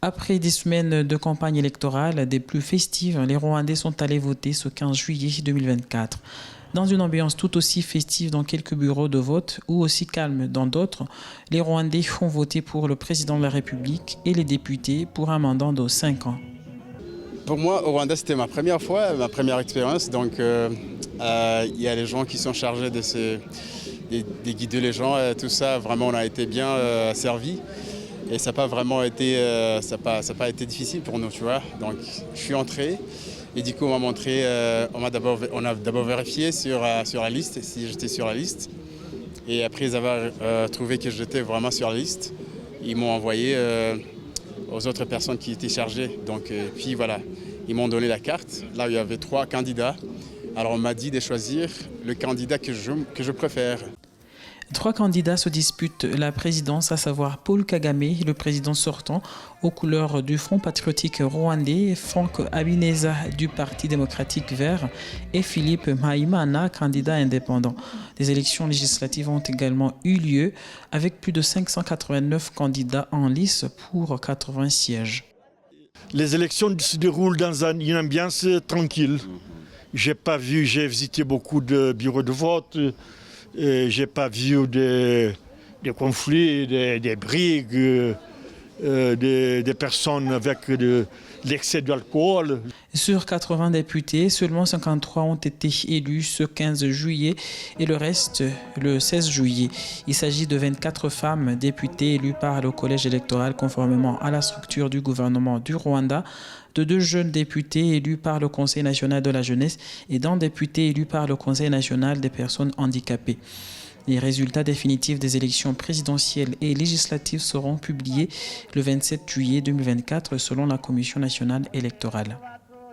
Après des semaines de campagne électorale des plus festives, les Rwandais sont allés voter ce 15 juillet 2024. Dans une ambiance tout aussi festive dans quelques bureaux de vote ou aussi calme dans d'autres, les Rwandais ont voté pour le président de la République et les députés pour un mandat de 5 ans. Pour moi, au Rwanda, c'était ma première fois, ma première expérience. Donc, il y a les gens qui sont chargés de guider les gens. Tout ça, vraiment, on a été bien servis. Et ça n'a pas vraiment été, ça a pas été difficile pour nous, tu vois. Donc, je suis entré et du coup, on a d'abord vérifié sur la liste, si j'étais sur la liste. Et après, ils avaient trouvé que j'étais vraiment sur la liste. Ils m'ont envoyé aux autres personnes qui étaient chargées. Donc, puis voilà, ils m'ont donné la carte. Là, il y avait 3 candidats. Alors, on m'a dit de choisir le candidat que je préfère. 3 candidats se disputent la présidence, à savoir Paul Kagame, le président sortant, aux couleurs du Front patriotique rwandais, Frank Habineza du Parti démocratique vert et Philippe Mpayimana, candidat indépendant. Des élections législatives ont également eu lieu avec plus de 589 candidats en lice pour 80 sièges. Les élections se déroulent dans une ambiance tranquille. J'ai visité beaucoup de bureaux de vote. J'ai pas vu des conflits, des brigues, des personnes avec de l'excès d'alcool. Sur 80 députés, seulement 53 ont été élus ce 15 juillet et le reste le 16 juillet. Il s'agit de 24 femmes députées élues par le collège électoral conformément à la structure du gouvernement du Rwanda, de 2 jeunes députés élus par le Conseil national de la jeunesse et d'un député élu par le Conseil national des personnes handicapées. Les résultats définitifs des élections présidentielles et législatives seront publiés le 27 juillet 2024 selon la Commission nationale électorale.